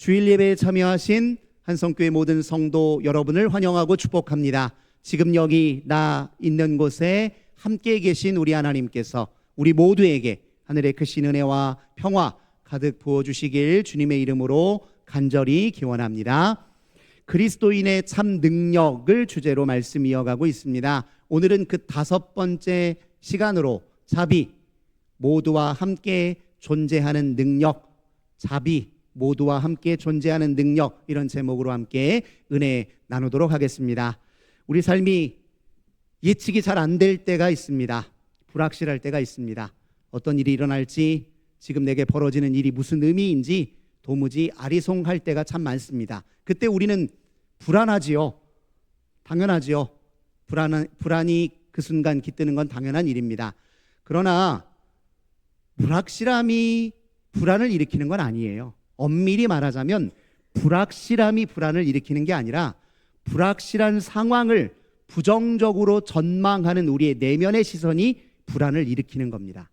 주일 예배에 참여하신 한성교회 모든 성도 여러분을 환영하고 축복합니다. 지금 여기 나 있는 곳에 함께 계신 우리 하나님께서 우리 모두에게 하늘의 크신 은혜와 평화 가득 부어주시길 주님의 이름으로 간절히 기원합니다. 그리스도인의 참 능력을 주제로 말씀 이어가고 있습니다. 오늘은 그 5번째 시간으로 자비, 모두와 함께 존재하는 능력, 자비, 모두와 함께 존재하는 능력, 이런 제목으로 함께 은혜 나누도록 하겠습니다. 우리 삶이 예측이 잘 안 될 때가 있습니다. 불확실할 때가 있습니다. 어떤 일이 일어날지, 지금 내게 벌어지는 일이 무슨 의미인지 도무지 아리송할 때가 참 많습니다. 그때 우리는 불안하지요. 당연하지요. 불안이 그 순간 깃드는 건 당연한 일입니다. 그러나 불확실함이 불안을 일으키는 건 아니에요. 엄밀히 말하자면 불확실함이 불안을 일으키는 게 아니라 불확실한 상황을 부정적으로 전망하는 우리의 내면의 시선이 불안을 일으키는 겁니다.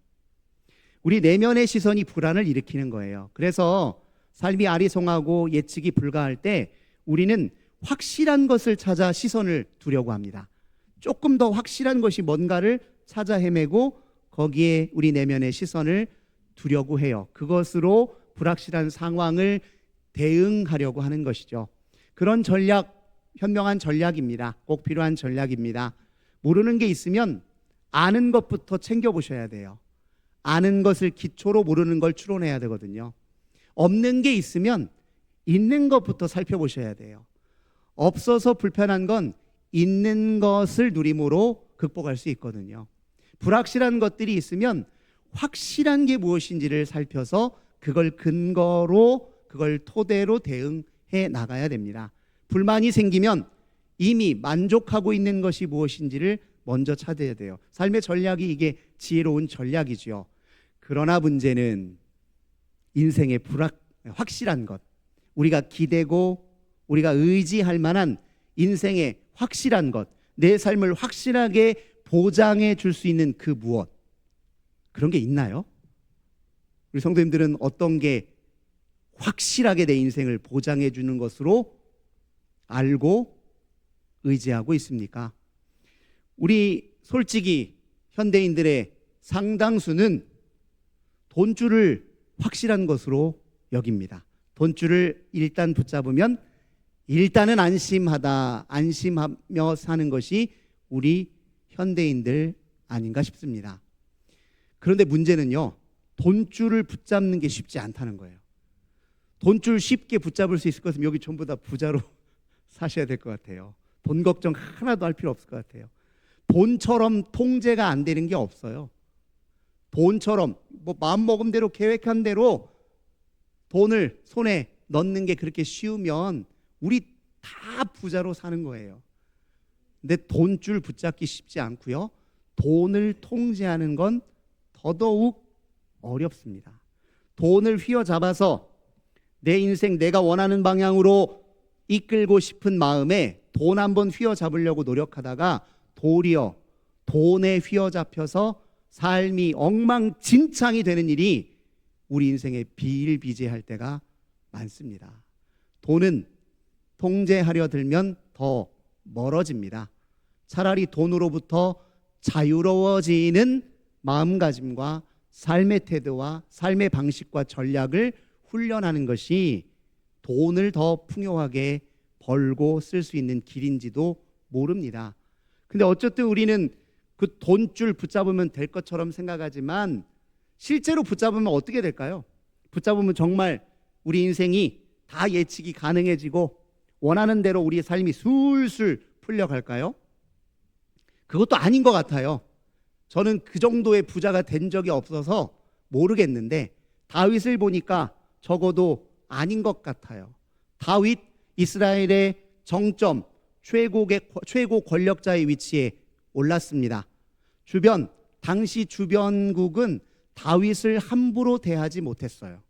우리 내면의 시선이 불안을 일으키는 거예요. 그래서 삶이 아리송하고 예측이 불가할 때 우리는 확실한 것을 찾아 시선을 두려고 합니다. 조금 더 확실한 것이 뭔가를 찾아 헤매고 거기에 우리 내면의 시선을 두려고 해요. 그것으로 불확실한 상황을 대응하려고 하는 것이죠. 그런 전략, 현명한 전략입니다. 꼭 필요한 전략입니다. 모르는 게 있으면 아는 것부터 챙겨보셔야 돼요. 아는 것을 기초로 모르는 걸 추론해야 되거든요. 없는 게 있으면 있는 것부터 살펴보셔야 돼요. 없어서 불편한 건 있는 것을 누림으로 극복할 수 있거든요. 불확실한 것들이 있으면 확실한 게 무엇인지를 살펴서 그걸 근거로, 그걸 토대로 대응해 나가야 됩니다. 불만이 생기면 이미 만족하고 있는 것이 무엇인지를 먼저 찾아야 돼요. 삶의 전략이 이게 지혜로운 전략이지요. 그러나 문제는 인생의 확실한 것, 우리가 기대고 우리가 의지할 만한 인생의 확실한 것, 내 삶을 확실하게 보장해 줄 수 있는 그 무엇, 그런 게 있나요? 우리 성도님들은 어떤 게 확실하게 내 인생을 보장해 주는 것으로 알고 의지하고 있습니까? 우리 솔직히 현대인들의 상당수는 돈줄을 확실한 것으로 여깁니다. 돈줄을 일단 붙잡으면 일단은 안심하며 사는 것이 우리 현대인들 아닌가 싶습니다. 그런데 문제는요, 돈줄을 붙잡는 게 쉽지 않다는 거예요. 돈줄 쉽게 붙잡을 수 있을 것 같으면 여기 전부 다 부자로 사셔야 될 것 같아요. 돈 걱정 하나도 할 필요 없을 것 같아요. 돈처럼 통제가 안 되는 게 없어요. 돈처럼 마음먹은 대로 계획한 대로 돈을 손에 넣는 게 그렇게 쉬우면 우리 다 부자로 사는 거예요. 근데 돈줄 붙잡기 쉽지 않고요. 돈을 통제하는 건 더더욱 어렵습니다. 돈을 휘어잡아서 내 인생 내가 원하는 방향으로 이끌고 싶은 마음에 돈 한번 휘어잡으려고 노력하다가 도리어 돈에 휘어잡혀서 삶이 엉망진창이 되는 일이 우리 인생에 비일비재할 때가 많습니다. 돈은 통제하려 들면 더 멀어집니다. 차라리 돈으로부터 자유로워지는 마음가짐과 삶의 태도와 삶의 방식과 전략을 훈련하는 것이 돈을 더 풍요하게 벌고 쓸 수 있는 길인지도 모릅니다. 근데 어쨌든 우리는 그 돈줄 붙잡으면 될 것처럼 생각하지만 실제로 붙잡으면 어떻게 될까요? 붙잡으면 정말 우리 인생이 다 예측이 가능해지고 원하는 대로 우리의 삶이 술술 풀려갈까요? 그것도 아닌 것 같아요. 저는 그 정도의 부자가 된 적이 없어서 모르겠는데 다윗을 보니까 적어도 아닌 것 같아요. 다윗, 이스라엘의 정점, 최고 권력자의 위치에 올랐습니다. 당시 주변국은 다윗을 함부로 대하지 못했어요.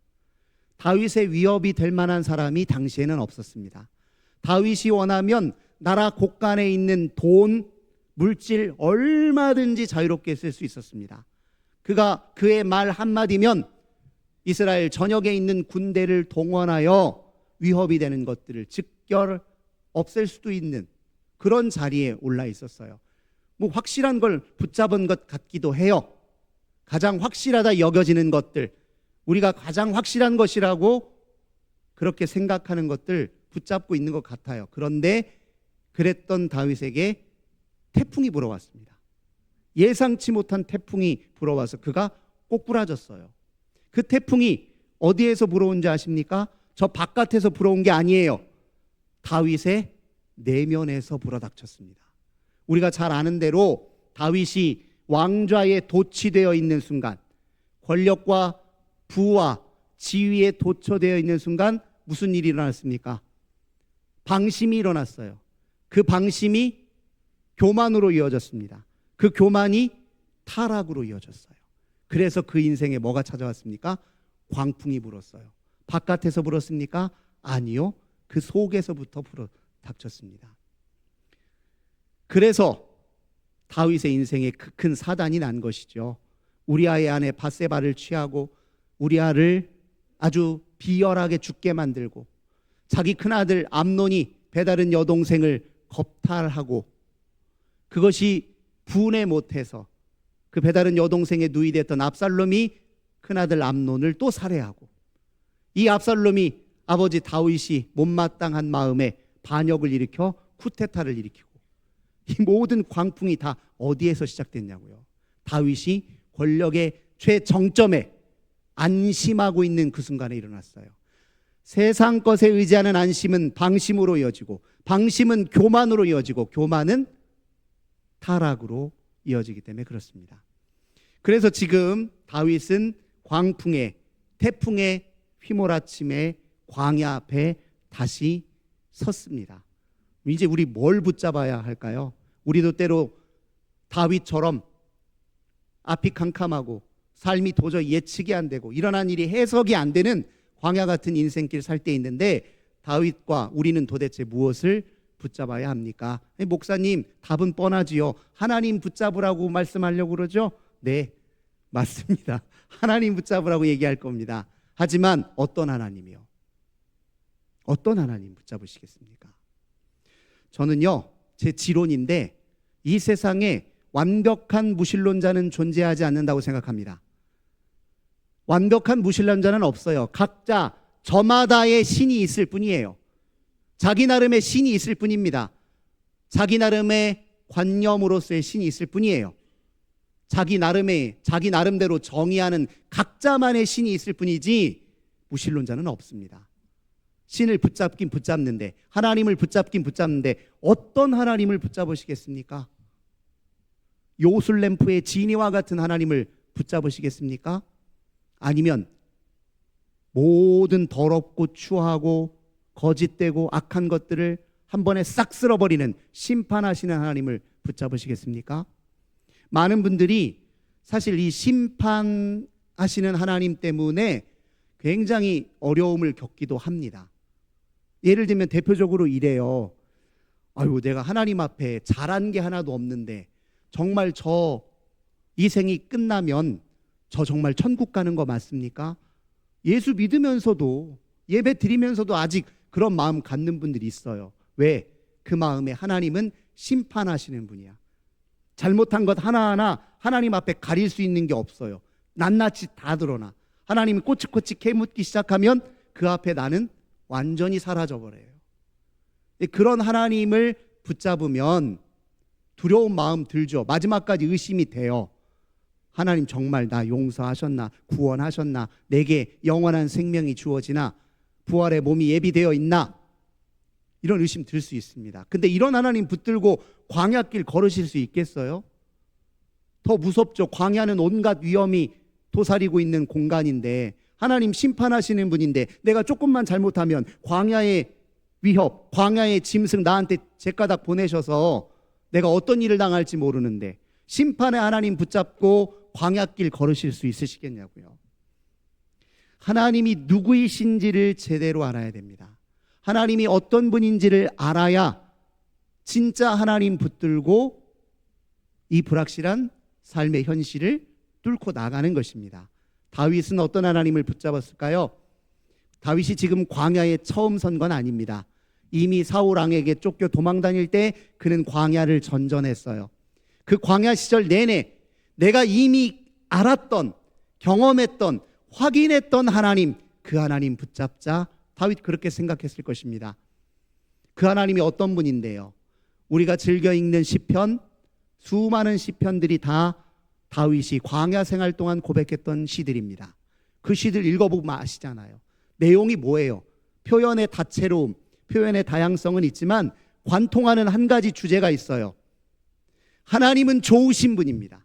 다윗의 위협이 될 만한 사람이 당시에는 없었습니다. 다윗이 원하면 나라 곳간에 있는 돈, 물질 얼마든지 자유롭게 쓸 수 있었습니다. 그의 말 한마디면 이스라엘 전역에 있는 군대를 동원하여 위협이 되는 것들을 즉결 없앨 수도 있는 그런 자리에 올라 있었어요. 뭐 확실한 걸 붙잡은 것 같기도 해요. 가장 확실하다 여겨지는 것들, 우리가 가장 확실한 것이라고 그렇게 생각하는 것들 붙잡고 있는 것 같아요. 그런데 그랬던 다윗에게 태풍이 불어왔습니다. 예상치 못한 태풍이 불어와서 그가 꼬꾸라졌어요. 그 태풍이 어디에서 불어온지 아십니까? 저 바깥에서 불어온 게 아니에요. 다윗의 내면에서 불어닥쳤습니다. 우리가 잘 아는 대로 다윗이 왕좌에 도취되어 있는 순간, 권력과 부와 지위에 도처되어 있는 순간 무슨 일이 일어났습니까? 방심이 일어났어요. 그 방심이 교만으로 이어졌습니다. 그 교만이 타락으로 이어졌어요. 그래서 그 인생에 뭐가 찾아왔습니까? 광풍이 불었어요. 바깥에서 불었습니까? 아니요. 그 속에서부터 불어닥쳤습니다. 그래서 다윗의 인생에 그 큰 사단이 난 것이죠. 우리아의 아내 밧세바를 취하고 우리아를 아주 비열하게 죽게 만들고 자기 큰아들 암논이 배다른 여동생을 겁탈하고 그것이 분해 못해서 그 배다른 여동생의 누이 됐던 압살롬이 큰아들 암논을 또 살해하고 이 압살롬이 아버지 다윗이 못마땅한 마음에 반역을 일으켜 쿠데타를 일으키고 이 모든 광풍이 다 어디에서 시작됐냐고요. 다윗이 권력의 최정점에 안심하고 있는 그 순간에 일어났어요. 세상 것에 의지하는 안심은 방심으로 이어지고 방심은 교만으로 이어지고 교만은 타락으로 이어지기 때문에 그렇습니다. 그래서 지금 다윗은 광풍에 태풍에 휘몰아침에 광야 앞에 다시 섰습니다. 이제 우리 뭘 붙잡아야 할까요? 우리도 때로 다윗처럼 앞이 캄캄하고 삶이 도저히 예측이 안 되고 일어난 일이 해석이 안 되는 광야 같은 인생길 살 때 있는데 다윗과 우리는 도대체 무엇을 붙잡아야 합니까? 목사님, 답은 뻔하지요. 하나님 붙잡으라고 말씀하려고 그러죠? 네, 맞습니다. 하나님 붙잡으라고 얘기할 겁니다. 하지만 어떤 하나님이요? 어떤 하나님 붙잡으시겠습니까? 저는요, 제 지론인데 이 세상에 완벽한 무신론자는 존재하지 않는다고 생각합니다. 완벽한 무신론자는 없어요. 각자 저마다의 신이 있을 뿐이에요. 자기 나름의 신이 있을 뿐입니다. 자기 나름의 관념으로서의 신이 있을 뿐이에요. 자기 나름대로 정의하는 각자만의 신이 있을 뿐이지 무신론자는 없습니다. 신을 붙잡긴 붙잡는데 하나님을 붙잡긴 붙잡는데 어떤 하나님을 붙잡으시겠습니까? 요술램프의 지니와 같은 하나님을 붙잡으시겠습니까? 아니면 모든 더럽고 추하고 거짓되고 악한 것들을 한 번에 싹 쓸어버리는 심판하시는 하나님을 붙잡으시겠습니까? 많은 분들이 사실 이 심판하시는 하나님 때문에 굉장히 어려움을 겪기도 합니다. 예를 들면 대표적으로 이래요. 아유, 내가 하나님 앞에 잘한 게 하나도 없는데 정말 저 이 생이 끝나면 저 정말 천국 가는 거 맞습니까? 예수 믿으면서도 예배 드리면서도 아직 그런 마음 갖는 분들이 있어요. 왜? 그 마음에 하나님은 심판하시는 분이야. 잘못한 것 하나하나 하나님 앞에 가릴 수 있는 게 없어요. 낱낱이 다 드러나. 하나님이 꼬치꼬치 캐묻기 시작하면 그 앞에 나는 완전히 사라져버려요. 그런 하나님을 붙잡으면 두려운 마음 들죠. 마지막까지 의심이 돼요. 하나님 정말 나 용서하셨나? 구원하셨나? 내게 영원한 생명이 주어지나? 부활의 몸이 예비되어 있나? 이런 의심 들 수 있습니다. 근데 이런 하나님 붙들고 광야길 걸으실 수 있겠어요? 더 무섭죠. 광야는 온갖 위험이 도사리고 있는 공간인데 하나님 심판하시는 분인데 내가 조금만 잘못하면 광야의 위협, 광야의 짐승 나한테 제가닥 보내셔서 내가 어떤 일을 당할지 모르는데 심판의 하나님 붙잡고 광야길 걸으실 수 있으시겠냐고요. 하나님이 누구이신지를 제대로 알아야 됩니다. 하나님이 어떤 분인지를 알아야 진짜 하나님 붙들고 이 불확실한 삶의 현실을 뚫고 나가는 것입니다. 다윗은 어떤 하나님을 붙잡았을까요? 다윗이 지금 광야에 처음 선 건 아닙니다. 이미 사울 왕에게 쫓겨 도망 다닐 때 그는 광야를 전전했어요. 그 광야 시절 내내 내가 이미 알았던, 경험했던, 확인했던 하나님, 그 하나님 붙잡자. 다윗 그렇게 생각했을 것입니다. 그 하나님이 어떤 분인데요? 우리가 즐겨 읽는 시편, 수많은 시편들이 다 다윗이 광야 생활 동안 고백했던 시들입니다. 그 시들 읽어보면 아시잖아요. 내용이 뭐예요? 표현의 다채로움, 표현의 다양성은 있지만 관통하는 한 가지 주제가 있어요. 하나님은 좋으신 분입니다.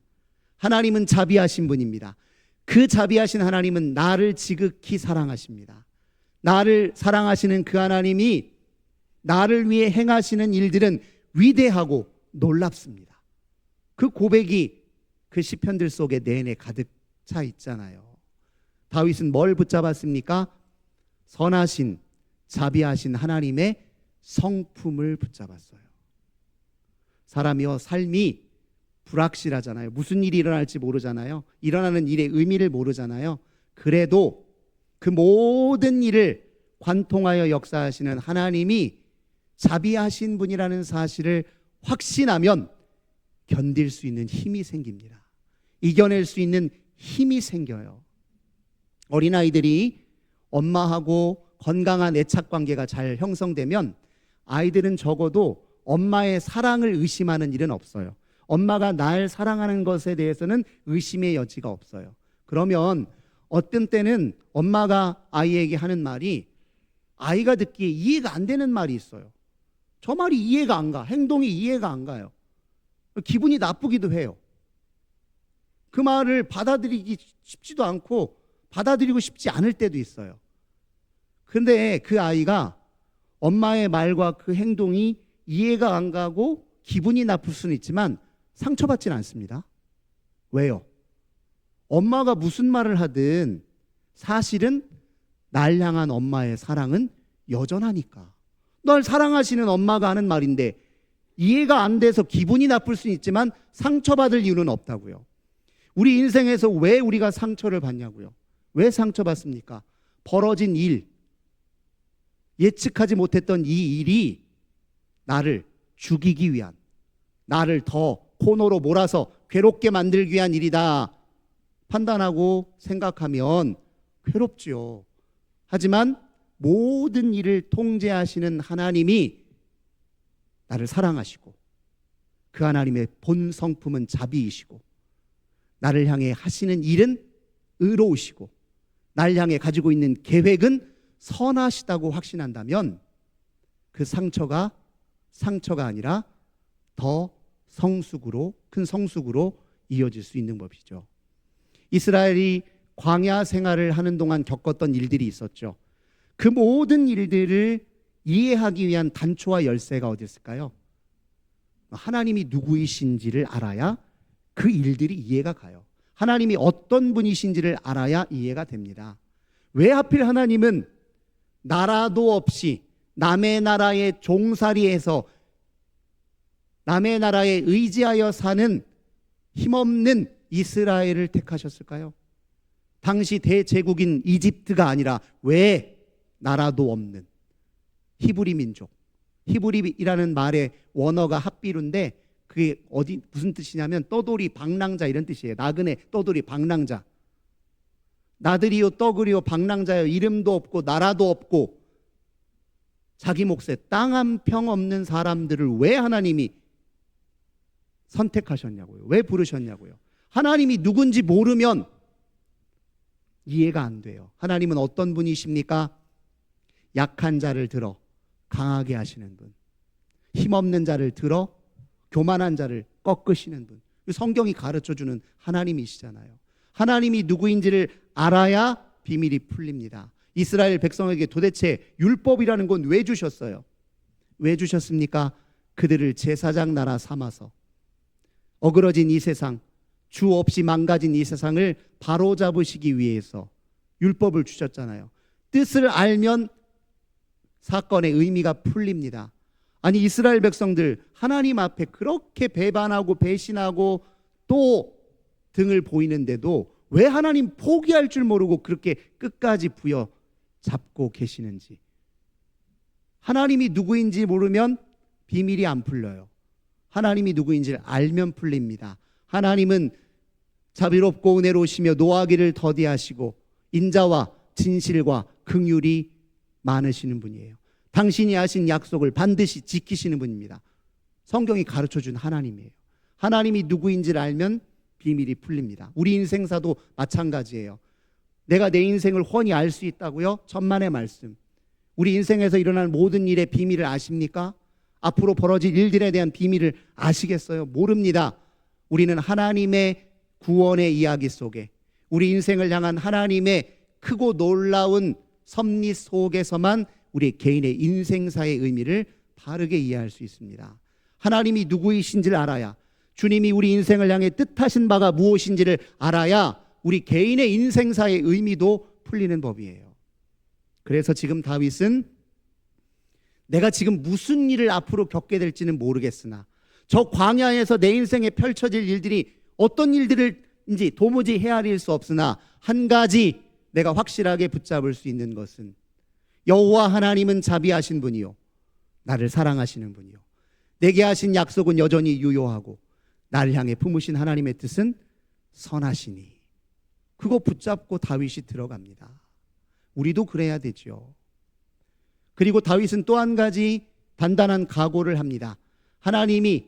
하나님은 자비하신 분입니다. 그 자비하신 하나님은 나를 지극히 사랑하십니다. 나를 사랑하시는 그 하나님이 나를 위해 행하시는 일들은 위대하고 놀랍습니다. 그 고백이 그 시편들 속에 내내 가득 차 있잖아요. 다윗은 뭘 붙잡았습니까? 선하신 자비하신 하나님의 성품을 붙잡았어요. 사람이요, 삶이 불확실하잖아요. 무슨 일이 일어날지 모르잖아요. 일어나는 일의 의미를 모르잖아요. 그래도 그 모든 일을 관통하여 역사하시는 하나님이 자비하신 분이라는 사실을 확신하면 견딜 수 있는 힘이 생깁니다. 이겨낼 수 있는 힘이 생겨요. 어린아이들이 엄마하고 건강한 애착 관계가 잘 형성되면 아이들은 적어도 엄마의 사랑을 의심하는 일은 없어요. 엄마가 날 사랑하는 것에 대해서는 의심의 여지가 없어요. 그러면 어떤 때는 엄마가 아이에게 하는 말이 아이가 듣기에 이해가 안 되는 말이 있어요. 저 말이 이해가 안 가. 행동이 이해가 안 가요. 기분이 나쁘기도 해요. 그 말을 받아들이기 쉽지도 않고 받아들이고 싶지 않을 때도 있어요. 그런데 그 아이가 엄마의 말과 그 행동이 이해가 안 가고 기분이 나쁠 수는 있지만 상처받지는 않습니다. 왜요? 엄마가 무슨 말을 하든 사실은 날 향한 엄마의 사랑은 여전하니까. 널 사랑하시는 엄마가 하는 말인데 이해가 안 돼서 기분이 나쁠 수는 있지만 상처받을 이유는 없다고요. 우리 인생에서 왜 우리가 상처를 받냐고요. 왜 상처받습니까? 벌어진 일, 예측하지 못했던 이 일이 나를 죽이기 위한, 나를 더 코너로 몰아서 괴롭게 만들기 위한 일이다 판단하고 생각하면 괴롭지요. 하지만 모든 일을 통제하시는 하나님이 나를 사랑하시고 그 하나님의 본 성품은 자비이시고 나를 향해 하시는 일은 의로우시고 나를 향해 가지고 있는 계획은 선하시다고 확신한다면 그 상처가 아니라 더 성숙으로, 큰 성숙으로 이어질 수 있는 법이죠. 이스라엘이 광야 생활을 하는 동안 겪었던 일들이 있었죠. 그 모든 일들을 이해하기 위한 단초와 열쇠가 어디 있을까요? 하나님이 누구이신지를 알아야 그 일들이 이해가 가요. 하나님이 어떤 분이신지를 알아야 이해가 됩니다. 왜 하필 하나님은 나라도 없이 남의 나라에 종살이해서 남의 나라에 의지하여 사는 힘없는 이스라엘을 택하셨을까요? 당시 대제국인 이집트가 아니라 왜 나라도 없는 히브리 민족, 히브리라는 말의 원어가 핫비루인데 그게 무슨 뜻이냐면 떠돌이 방랑자 이런 뜻이에요. 나그네 떠돌이 방랑자. 나들이요 떠그리요 방랑자요. 이름도 없고 나라도 없고 자기 몫에 땅 한 평 없는 사람들을 왜 하나님이 선택하셨냐고요. 왜 부르셨냐고요. 하나님이 누군지 모르면 이해가 안 돼요. 하나님은 어떤 분이십니까? 약한 자를 들어 강하게 하시는 분, 힘없는 자를 들어 교만한 자를 꺾으시는 분. 성경이 가르쳐주는 하나님이시잖아요. 하나님이 누구인지를 알아야 비밀이 풀립니다. 이스라엘 백성에게 도대체 율법이라는 건 왜 주셨어요? 왜 주셨습니까? 그들을 제사장 나라 삼아서 어그러진 이 세상, 주 없이 망가진 이 세상을 바로잡으시기 위해서 율법을 주셨잖아요. 뜻을 알면 사건의 의미가 풀립니다. 아니 이스라엘 백성들 하나님 앞에 그렇게 배반하고 배신하고 또 등을 보이는데도 왜 하나님 포기할 줄 모르고 그렇게 끝까지 잡고 계시는지. 하나님이 누구인지 모르면 비밀이 안 풀려요. 하나님이 누구인지를 알면 풀립니다. 하나님은 자비롭고 은혜로우시며 노하기를 더디하시고 인자와 진실과 긍휼이 많으시는 분이에요. 당신이 하신 약속을 반드시 지키시는 분입니다. 성경이 가르쳐준 하나님이에요. 하나님이 누구인지를 알면 비밀이 풀립니다. 우리 인생사도 마찬가지예요. 내가 내 인생을 훤히 알 수 있다고요? 천만의 말씀. 우리 인생에서 일어날 모든 일의 비밀을 아십니까? 앞으로 벌어질 일들에 대한 비밀을 아시겠어요? 모릅니다. 우리는 하나님의 구원의 이야기 속에, 우리 인생을 향한 하나님의 크고 놀라운 섭리 속에서만 우리 개인의 인생사의 의미를 바르게 이해할 수 있습니다. 하나님이 누구이신지를 알아야, 주님이 우리 인생을 향해 뜻하신 바가 무엇인지를 알아야 우리 개인의 인생사의 의미도 풀리는 법이에요. 그래서 지금 다윗은 내가 지금 무슨 일을 앞으로 겪게 될지는 모르겠으나 저 광야에서 내 인생에 펼쳐질 일들이 어떤 일들인지 도무지 헤아릴 수 없으나 한 가지 내가 확실하게 붙잡을 수 있는 것은 여호와 하나님은 자비하신 분이요 나를 사랑하시는 분이요 내게 하신 약속은 여전히 유효하고 나를 향해 품으신 하나님의 뜻은 선하시니. 그거 붙잡고 다윗이 들어갑니다. 우리도 그래야 되죠. 그리고 다윗은 또 한 가지 단단한 각오를 합니다. 하나님이,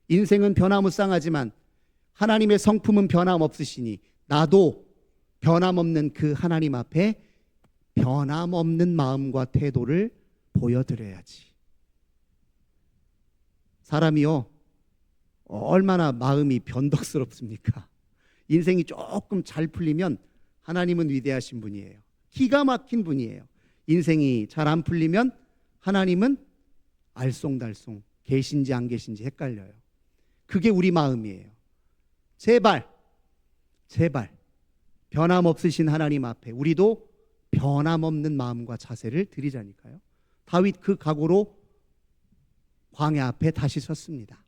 인생은 변화무쌍하지만 하나님의 성품은 변함없으시니 나도 변함없는 그 하나님 앞에 변함없는 마음과 태도를 보여드려야지. 사람이요, 얼마나 마음이 변덕스럽습니까? 인생이 조금 잘 풀리면 하나님은 위대하신 분이에요. 기가 막힌 분이에요. 인생이 잘 안 풀리면 하나님은 알쏭달쏭 계신지 안 계신지 헷갈려요. 그게 우리 마음이에요. 제발 변함없으신 하나님 앞에 우리도 변함없는 마음과 자세를 드리자니까요. 다윗 그 각오로 광야 앞에 다시 섰습니다.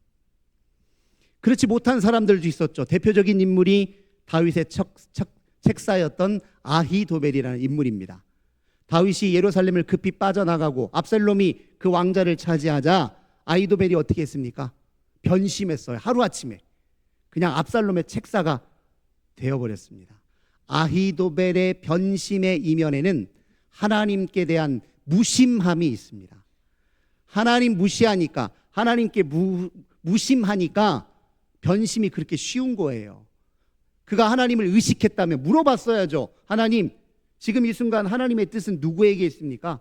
그렇지 못한 사람들도 있었죠. 대표적인 인물이 다윗의 책사였던 아히도벨이라는 인물입니다. 다윗이 예루살렘을 급히 빠져나가고 압살롬이 그 왕자를 차지하자 아히도벨이 어떻게 했습니까? 변심했어요. 하루아침에 그냥 압살롬의 책사가 되어버렸습니다. 아히도벨의 변심의 이면에는 하나님께 대한 무심함이 있습니다. 하나님 무시하니까, 하나님께 무심하니까 변심이 그렇게 쉬운 거예요. 그가 하나님을 의식했다면 물어봤어야죠. 하나님, 지금 이 순간 하나님의 뜻은 누구에게 있습니까?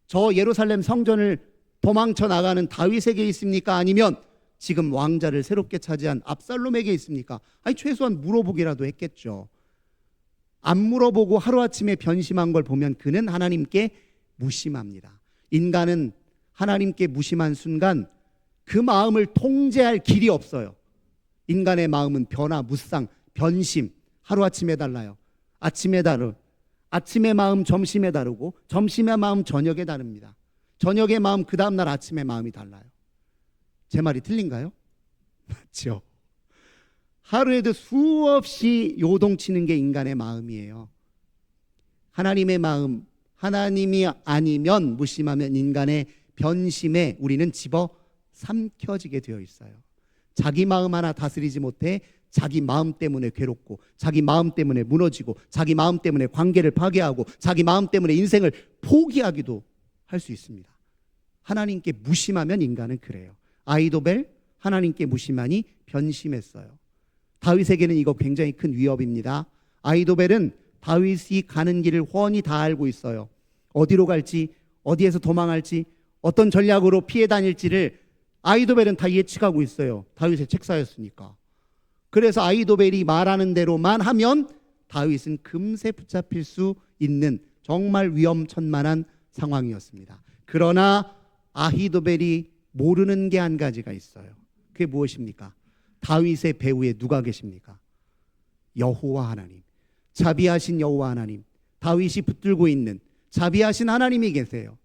저 예루살렘 성전을 도망쳐 나가는 다윗에게 있습니까? 아니면 지금 왕자를 새롭게 차지한 압살롬에게 있습니까? 아니 최소한 물어보기라도 했겠죠. 안 물어보고 하루아침에 변심한 걸 보면 그는 하나님께 무심합니다. 인간은 하나님께 무심한 순간 그 마음을 통제할 길이 없어요. 인간의 마음은 변화무쌍, 변심, 하루아침에 달라요. 아침의 마음 점심에 다르고 점심의 마음 저녁에 다릅니다. 저녁의 마음 그 다음날 아침의 마음이 달라요. 제 말이 틀린가요? 맞죠? 하루에도 수없이 요동치는 게 인간의 마음이에요. 하나님의 마음, 하나님이 아니면 무심하면 인간의 변심에 우리는 집어 삼켜지게 되어 있어요. 자기 마음 하나 다스리지 못해 자기 마음 때문에 괴롭고 자기 마음 때문에 무너지고 자기 마음 때문에 관계를 파괴하고 자기 마음 때문에 인생을 포기하기도 할 수 있습니다. 하나님께 무심하면 인간은 그래요. 아히도벨 하나님께 무심하니 변심했어요. 다윗에게는 이거 굉장히 큰 위협입니다. 아히도벨은 다윗이 가는 길을 훤히 다 알고 있어요. 어디로 갈지, 어디에서 도망할지, 어떤 전략으로 피해 다닐지를 아히도벨은 다 예측하고 있어요. 다윗의 책사였으니까. 그래서 아히도벨이 말하는 대로만 하면 다윗은 금세 붙잡힐 수 있는 정말 위험천만한 상황이었습니다. 그러나 아히도벨이 모르는 게 한 가지가 있어요. 그게 무엇입니까? 다윗의 배후에 누가 계십니까? 여호와 하나님, 자비하신 여호와 하나님, 다윗이 붙들고 있는 자비하신 하나님이 계세요.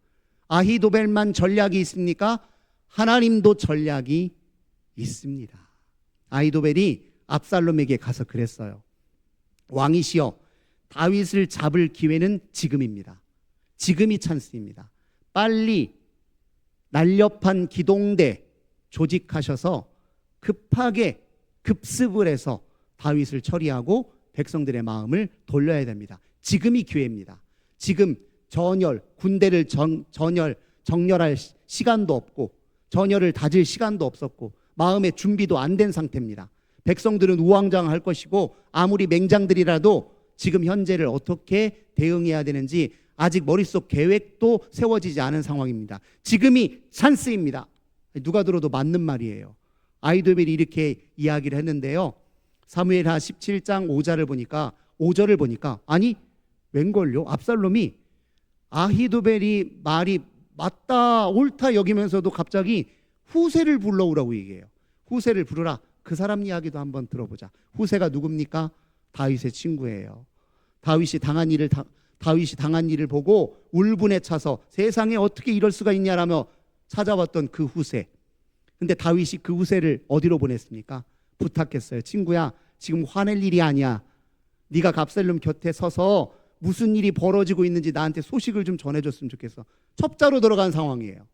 아히도벨만 전략이 있습니까? 하나님도 전략이 있습니다. 아히도벨이 압살롬에게 가서 그랬어요. 왕이시여, 다윗을 잡을 기회는 지금입니다. 지금이 찬스입니다. 빨리 날렵한 기동대 조직하셔서 급하게 급습을 해서 다윗을 처리하고 백성들의 마음을 돌려야 됩니다. 지금이 기회입니다. 지금 군대를 정렬할 시간도 없고 전열을 다질 시간도 없었고 마음의 준비도 안 된 상태입니다. 백성들은 우왕좌왕할 것이고 아무리 맹장들이라도 지금 현재를 어떻게 대응해야 되는지 아직 머릿속 계획도 세워지지 않은 상황입니다. 지금이 찬스입니다. 누가 들어도 맞는 말이에요. 아히도벨이 이렇게 이야기를 했는데요. 사무엘하 17장 5절을 보니까 아니 웬걸요? 압살롬이 아히도벨이 말이 맞다 옳다 여기면서도 갑자기 후세를 불러오라고 얘기해요. 후세를 부르라. 그 사람 이야기도 한번 들어보자. 후세가 누굽니까? 다윗의 친구예요. 다윗이 당한 일을 보고 울분에 차서 세상에 어떻게 이럴 수가 있냐라며 찾아왔던 그 후세. 근데 다윗이 그 후세를 어디로 보냈습니까? 부탁했어요. 친구야, 지금 화낼 일이 아니야. 네가 압살롬 곁에 서서 무슨 일이 벌어지고 있는지 나한테 소식을 좀 전해줬으면 좋겠어. 첩자로 들어간 상황이에요.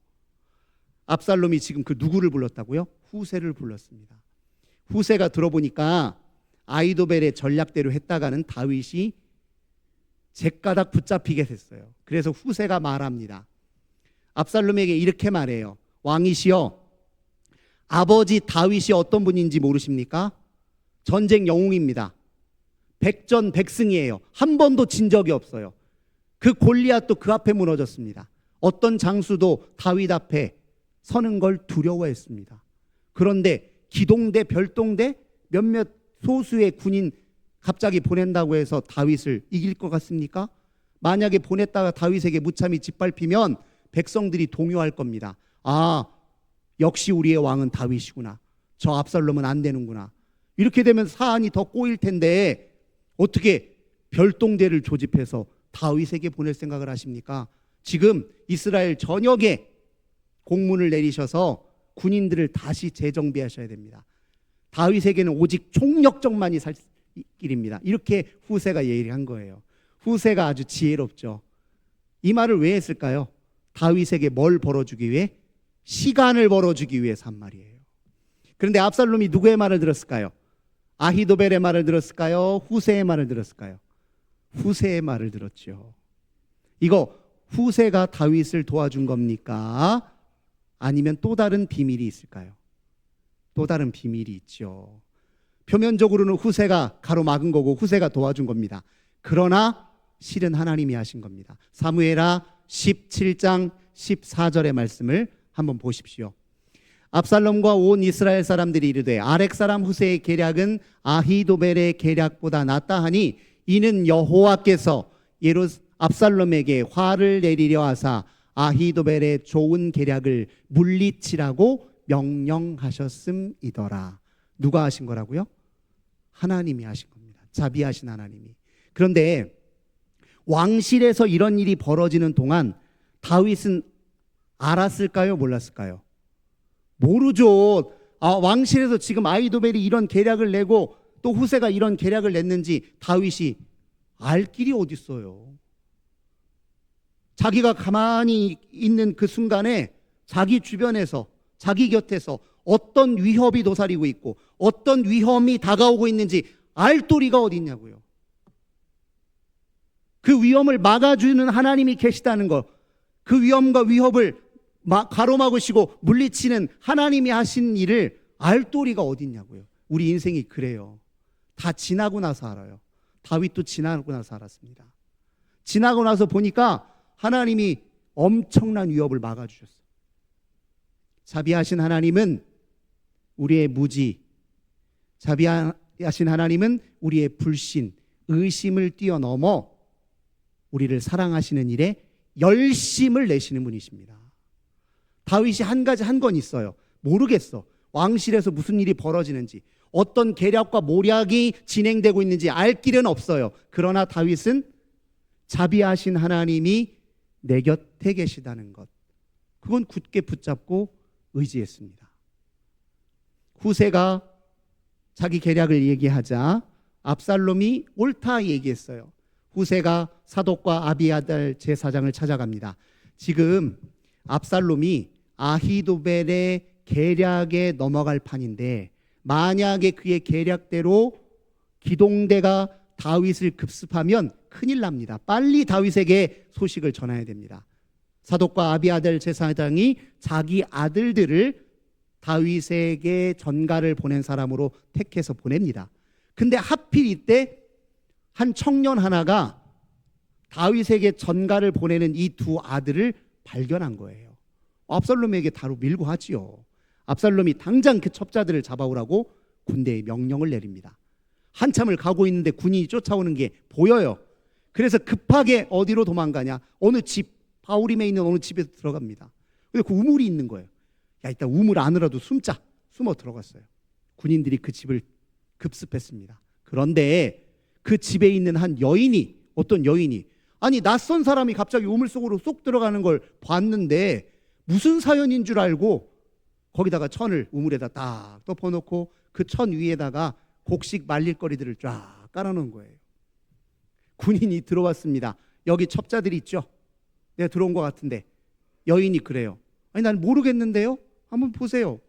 압살롬이 지금 그 누구를 불렀다고요? 후세를 불렀습니다. 후세가 들어보니까 아히도벨의 전략대로 했다가는 다윗이 제가닥 붙잡히게 됐어요. 그래서 후세가 말합니다. 압살롬에게 이렇게 말해요. 왕이시여, 아버지 다윗이 어떤 분인지 모르십니까? 전쟁 영웅입니다. 백전백승이에요. 한 번도 진 적이 없어요. 그 골리앗도 그 앞에 무너졌습니다. 어떤 장수도 다윗 앞에 서는 걸 두려워했습니다. 그런데 기동대, 별동대 몇몇 소수의 군인 갑자기 보낸다고 해서 다윗을 이길 것 같습니까? 만약에 보냈다가 다윗에게 무참히 짓밟히면 백성들이 동요할 겁니다. 아, 역시 우리의 왕은 다윗이구나. 저 압살롬은 안 되는구나. 이렇게 되면 사안이 더 꼬일 텐데 어떻게 별동대를 조집해서 다윗에게 보낼 생각을 하십니까? 지금 이스라엘 전역에 공문을 내리셔서 군인들을 다시 재정비하셔야 됩니다. 다윗에게는 오직 총력정만이 살 길입니다. 이렇게 후세가 얘기한 거예요. 후세가 아주 지혜롭죠. 이 말을 왜 했을까요? 다윗에게 뭘 벌어주기 위해? 시간을 벌어주기 위해서 한 말이에요. 그런데 압살롬이 누구의 말을 들었을까요? 아히도벨의 말을 들었을까요? 후세의 말을 들었을까요? 후세의 말을 들었죠. 이거 후세가 다윗을 도와준 겁니까? 아니면 또 다른 비밀이 있을까요? 또 다른 비밀이 있죠. 표면적으로는 후세가 가로막은 거고 후세가 도와준 겁니다. 그러나 실은 하나님이 하신 겁니다. 사무엘하 17장 14절의 말씀을 한번 보십시오. 압살롬과 온 이스라엘 사람들이 이르되 아렉 사람 후세의 계략은 아히도벨의 계략보다 낫다 하니 이는 여호와께서 압살롬에게 화를 내리려 하사 아히도벨의 좋은 계략을 물리치라고 명령하셨음이더라. 누가 하신 거라고요? 하나님이 하신 겁니다. 자비하신 하나님이. 그런데 왕실에서 이런 일이 벌어지는 동안 다윗은 알았을까요? 몰랐을까요? 모르죠. 왕실에서 지금 아히도벨이 이런 계략을 내고 또 후세가 이런 계략을 냈는지 다윗이 알 길이 어디 있어요. 자기가 가만히 있는 그 순간에 자기 주변에서 자기 곁에서 어떤 위협이 도사리고 있고 어떤 위험이 다가오고 있는지 알 도리가 어디 있냐고요. 그 위험을 막아주는 하나님이 계시다는 것, 그 위험과 위협을 가로막으시고 물리치는 하나님이 하신 일을 알 도리가 어디 있냐고요. 우리 인생이 그래요. 다 지나고 나서 알아요. 다윗도 지나고 나서 알았습니다. 지나고 나서 보니까 하나님이 엄청난 위협을 막아주셨어요. 자비하신 하나님은 우리의 무지, 자비하신 하나님은 우리의 불신, 의심을 뛰어넘어 우리를 사랑하시는 일에 열심을 내시는 분이십니다. 다윗이 한 건 있어요. 모르겠어. 왕실에서 무슨 일이 벌어지는지, 어떤 계략과 모략이 진행되고 있는지 알 길은 없어요. 그러나 다윗은 자비하신 하나님이 내 곁에 계시다는 것, 그건 굳게 붙잡고 의지했습니다. 후세가 자기 계략을 얘기하자 압살롬이 옳다 얘기했어요. 후세가 사독과 아비아달 제사장을 찾아갑니다. 지금 압살롬이 아히도벨의 계략에 넘어갈 판인데, 만약에 그의 계략대로 기동대가 다윗을 급습하면 큰일 납니다. 빨리 다윗에게 소식을 전해야 됩니다. 사독과 아비아달 제사장이 자기 아들들을 다윗에게 전가를 보낸 사람으로 택해서 보냅니다. 근데 하필 이때 한 청년 하나가 다윗에게 전가를 보내는 이 두 아들을 발견한 거예요. 압살롬에게 바로 밀고 하지요. 압살롬이 당장 그 첩자들을 잡아오라고 군대에 명령을 내립니다. 한참을 가고 있는데 군인이 쫓아오는 게 보여요. 그래서 급하게 어디로 도망가냐? 어느 집, 바울임에 있는 어느 집에 들어갑니다. 근데 그 우물이 있는 거예요. 야, 일단 우물 안으로라도 숨자. 숨어 들어갔어요. 군인들이 그 집을 급습했습니다. 그런데 그 집에 있는 한 여인이, 어떤 여인이, 아니 낯선 사람이 갑자기 우물 속으로 쏙 들어가는 걸 봤는데 무슨 사연인 줄 알고 거기다가 천을 우물에다 딱 덮어놓고 그 천 위에다가 곡식 말릴 거리들을 쫙 깔아놓은 거예요. 군인이 들어왔습니다. 여기 첩자들이 있죠? 내가 들어온 것 같은데. 여인이 그래요. 아니 난 모르겠는데요? 한번 보세요.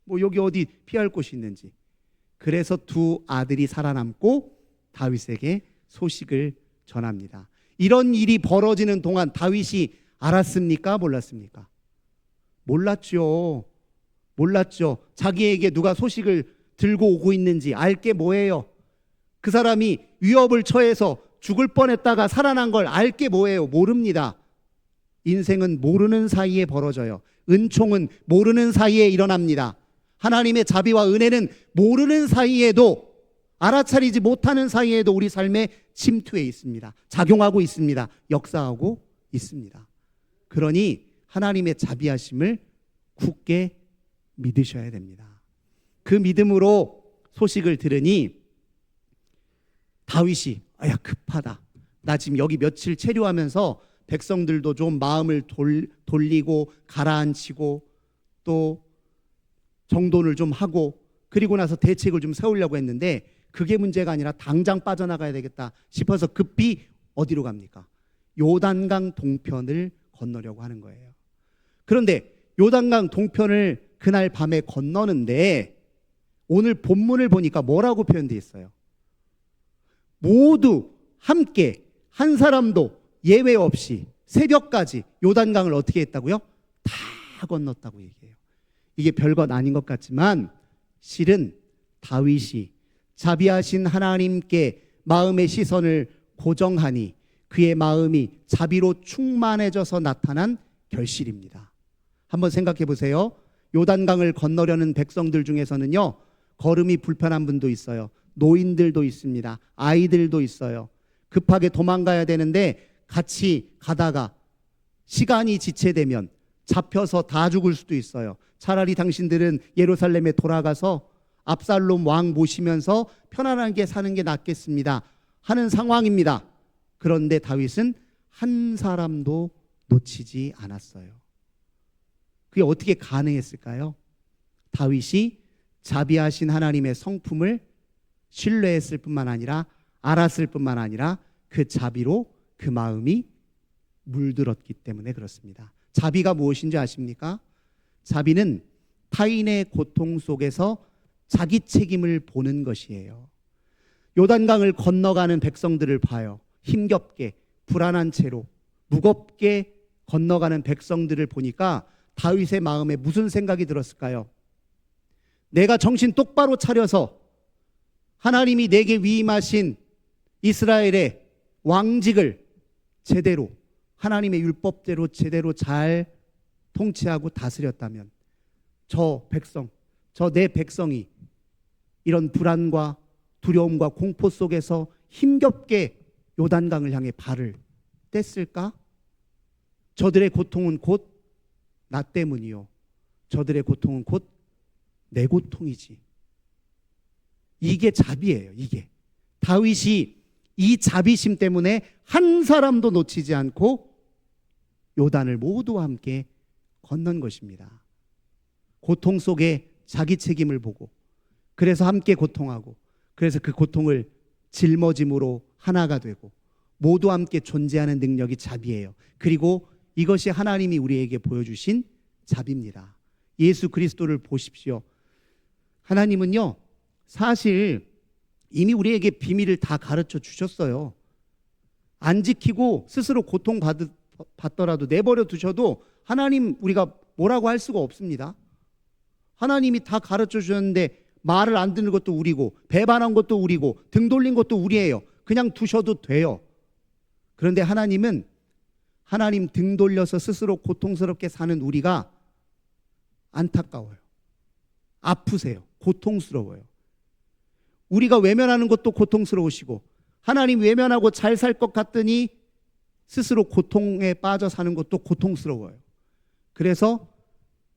뭐 여기 어디 피할 곳이 있는지. 그래서 두 아들이 살아남고 다윗에게 소식을 전합니다. 이런 일이 벌어지는 동안 다윗이 알았습니까? 몰랐습니까? 몰랐죠. 자기에게 누가 소식을 들고 오고 있는지 알 게 뭐예요? 그 사람이 위협을 처해서 죽을 뻔했다가 살아난 걸 알 게 뭐예요? 모릅니다. 인생은 모르는 사이에 벌어져요. 은총은 모르는 사이에 일어납니다. 하나님의 자비와 은혜는 모르는 사이에도, 알아차리지 못하는 사이에도 우리 삶에 침투해 있습니다. 작용하고 있습니다. 역사하고 있습니다. 그러니 하나님의 자비하심을 굳게 믿으셔야 됩니다. 그 믿음으로 소식을 들으니 다윗이 야 급하다. 나 지금 여기 며칠 체류하면서 백성들도 좀 마음을 돌리고 가라앉히고 또 정돈을 좀 하고 그리고 나서 대책을 좀 세우려고 했는데 그게 문제가 아니라 당장 빠져나가야 되겠다 싶어서 급히 어디로 갑니까? 요단강 동편을 건너려고 하는 거예요. 그런데 요단강 동편을 그날 밤에 건너는데 오늘 본문을 보니까 뭐라고 표현되어 있어요? 모두 함께 한 사람도 예외 없이 새벽까지 요단강을 어떻게 했다고요? 다 건넜다고 얘기해요. 이게 별것 아닌 것 같지만 실은 다윗이 자비하신 하나님께 마음의 시선을 고정하니 그의 마음이 자비로 충만해져서 나타난 결실입니다. 한번 생각해 보세요. 요단강을 건너려는 백성들 중에서는요, 걸음이 불편한 분도 있어요. 노인들도 있습니다. 아이들도 있어요. 급하게 도망가야 되는데 같이 가다가 시간이 지체되면 잡혀서 다 죽을 수도 있어요. 차라리 당신들은 예루살렘에 돌아가서 압살롬 왕 모시면서 편안하게 사는 게 낫겠습니다 하는 상황입니다. 그런데 다윗은 한 사람도 놓치지 않았어요. 그게 어떻게 가능했을까요? 다윗이 자비하신 하나님의 성품을 신뢰했을 뿐만 아니라 알았을 뿐만 아니라 그 자비로 그 마음이 물들었기 때문에 그렇습니다. 자비가 무엇인지 아십니까? 자비는 타인의 고통 속에서 자기 책임을 보는 것이에요. 요단강을 건너가는 백성들을 봐요. 힘겹게 불안한 채로 무겁게 건너가는 백성들을 보니까 다윗의 마음에 무슨 생각이 들었을까요? 내가 정신 똑바로 차려서 하나님이 내게 위임하신 이스라엘의 왕직을 제대로 하나님의 율법대로 제대로 잘 통치하고 다스렸다면 저 백성, 저 내 백성이 이런 불안과 두려움과 공포 속에서 힘겹게 요단강을 향해 발을 뗐을까? 저들의 고통은 곧 나 때문이요. 저들의 고통은 곧 내 고통이지. 이게 자비예요. 이게 다윗이 이 자비심 때문에 한 사람도 놓치지 않고 요단을 모두와 함께 건넌 것입니다. 고통 속에 자기 책임을 보고 그래서 함께 고통하고 그래서 그 고통을 짊어짐으로 하나가 되고 모두 함께 존재하는 능력이 자비예요. 그리고 이것이 하나님이 우리에게 보여주신 자비입니다. 예수 그리스도를 보십시오. 하나님은요, 사실 이미 우리에게 비밀을 다 가르쳐 주셨어요. 안 지키고 스스로 고통받더라도 내버려 두셔도 하나님 우리가 뭐라고 할 수가 없습니다. 하나님이 다 가르쳐 주셨는데 말을 안 듣는 것도 우리고 배반한 것도 우리고 등 돌린 것도 우리예요. 그냥 두셔도 돼요. 그런데 하나님은 하나님 등 돌려서 스스로 고통스럽게 사는 우리가 안타까워요. 아프세요. 고통스러워요. 우리가 외면하는 것도 고통스러우시고 하나님 외면하고 잘 살 것 같더니 스스로 고통에 빠져 사는 것도 고통스러워요. 그래서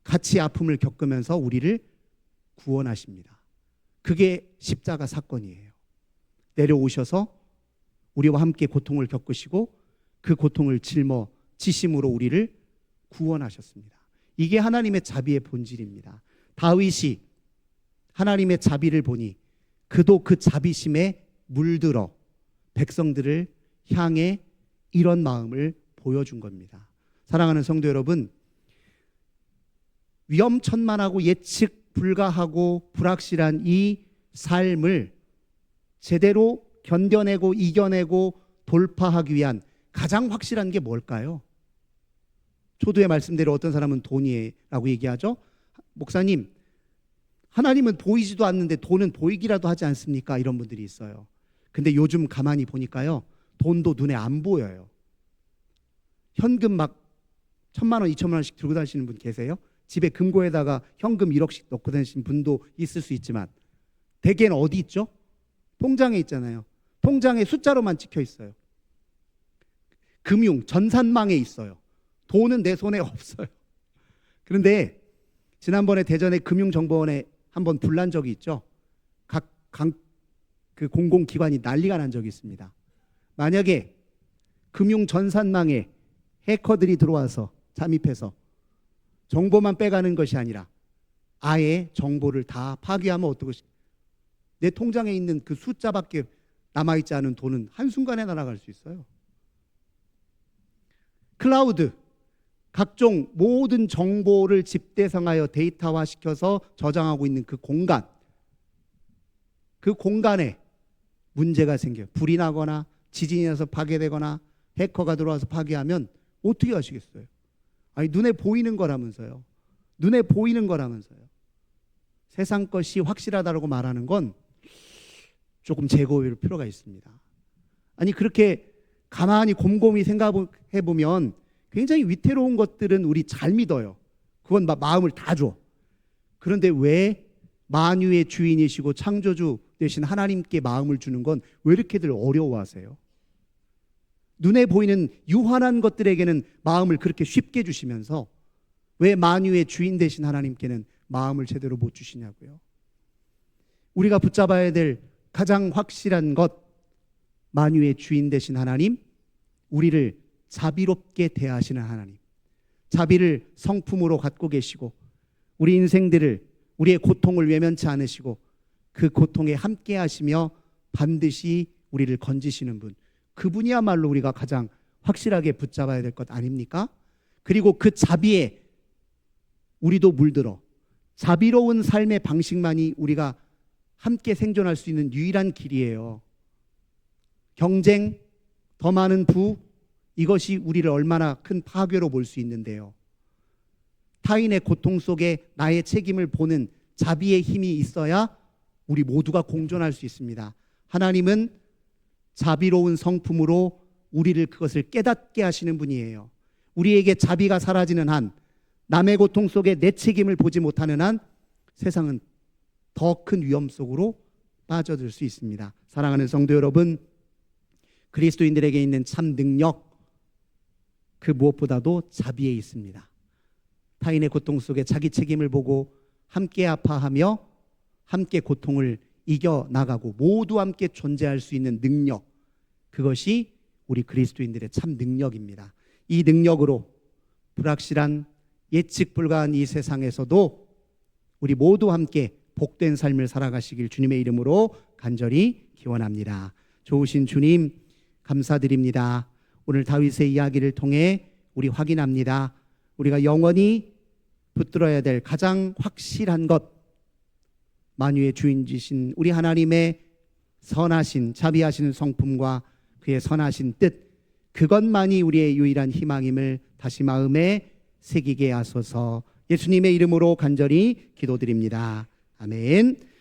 같이 아픔을 겪으면서 우리를 구원하십니다. 그게 십자가 사건이에요. 내려오셔서 우리와 함께 고통을 겪으시고 그 고통을 짊어지심으로 우리를 구원하셨습니다. 이게 하나님의 자비의 본질입니다. 다윗이 하나님의 자비를 보니 그도 그 자비심에 물들어 백성들을 향해 이런 마음을 보여준 겁니다. 사랑하는 성도 여러분, 위험천만하고 예측 불가하고 불확실한 이 삶을 제대로 견뎌내고 이겨내고 돌파하기 위한 가장 확실한 게 뭘까요? 초두의 말씀대로 어떤 사람은 돈이라고 얘기하죠. 목사님, 하나님은 보이지도 않는데 돈은 보이기라도 하지 않습니까? 이런 분들이 있어요. 근데 요즘 가만히 보니까요, 돈도 눈에 안 보여요. 현금 막 1,000만 원, 2,000만 원씩 들고 다니시는 분 계세요? 집에 금고에다가 현금 1억씩 넣고 다니시는 분도 있을 수 있지만 대개는 어디 있죠? 통장에 있잖아요. 통장에 숫자로만 찍혀 있어요. 금융, 전산망에 있어요. 돈은 내 손에 없어요. 그런데 지난번에 대전의 금융정보원에 한번 불난 적이 있죠. 그 공공기관이 난리가 난 적이 있습니다. 만약에 금융 전산망에 해커들이 들어와서 잠입해서 정보만 빼가는 것이 아니라 아예 정보를 다 파괴하면 어떠겠습니까? 내 통장에 있는 그 숫자밖에 남아있지 않은 돈은 한순간에 날아갈 수 있어요. 클라우드, 각종 모든 정보를 집대성하여 데이터화시켜서 저장하고 있는 그 공간에 문제가 생겨요. 불이 나거나 지진이 나서 파괴되거나 해커가 들어와서 파괴하면 어떻게 하시겠어요? 아니, 눈에 보이는 거라면서요. 눈에 보이는 거라면서요. 세상 것이 확실하다고 말하는 건 조금 재고할 필요가 있습니다. 아니, 그렇게 가만히 곰곰이 생각해 보면 굉장히 위태로운 것들은 우리 잘 믿어요. 그건 마음을 다 줘. 그런데 왜 만유의 주인이시고 창조주 되신 하나님께 마음을 주는 건 왜 이렇게들 어려워하세요? 눈에 보이는 유한한 것들에게는 마음을 그렇게 쉽게 주시면서 왜 만유의 주인 되신 하나님께는 마음을 제대로 못 주시냐고요. 우리가 붙잡아야 될 가장 확실한 것, 만유의 주인 되신 하나님, 우리를 자비롭게 대하시는 하나님, 자비를 성품으로 갖고 계시고 우리 인생들을, 우리의 고통을 외면치 않으시고 그 고통에 함께 하시며 반드시 우리를 건지시는 분, 그분이야말로 우리가 가장 확실하게 붙잡아야 될 것 아닙니까? 그리고 그 자비에 우리도 물들어 자비로운 삶의 방식만이 우리가 함께 생존할 수 있는 유일한 길이에요. 경쟁, 더 많은 부, 이것이 우리를 얼마나 큰 파괴로 볼 수 있는데요. 타인의 고통 속에 나의 책임을 보는 자비의 힘이 있어야 우리 모두가 공존할 수 있습니다. 하나님은 자비로운 성품으로 우리를 그것을 깨닫게 하시는 분이에요. 우리에게 자비가 사라지는 한, 남의 고통 속에 내 책임을 보지 못하는 한 세상은 더 큰 위험 속으로 빠져들 수 있습니다. 사랑하는 성도 여러분, 그리스도인들에게 있는 참 능력, 그 무엇보다도 자비에 있습니다. 타인의 고통 속에 자기 책임을 보고 함께 아파하며 함께 고통을 이겨나가고 모두 함께 존재할 수 있는 능력, 그것이 우리 그리스도인들의 참 능력입니다. 이 능력으로 불확실한 예측 불가한 이 세상에서도 우리 모두 함께 복된 삶을 살아가시길 주님의 이름으로 간절히 기원합니다. 좋으신 주님, 감사드립니다. 오늘 다윗의 이야기를 통해 우리 확인합니다. 우리가 영원히 붙들어야 될 가장 확실한 것, 만유의 주인이신 우리 하나님의 선하신 자비하시는 성품과 그의 선하신 뜻, 그것만이 우리의 유일한 희망임을 다시 마음에 새기게 하소서. 예수님의 이름으로 간절히 기도드립니다. 아멘.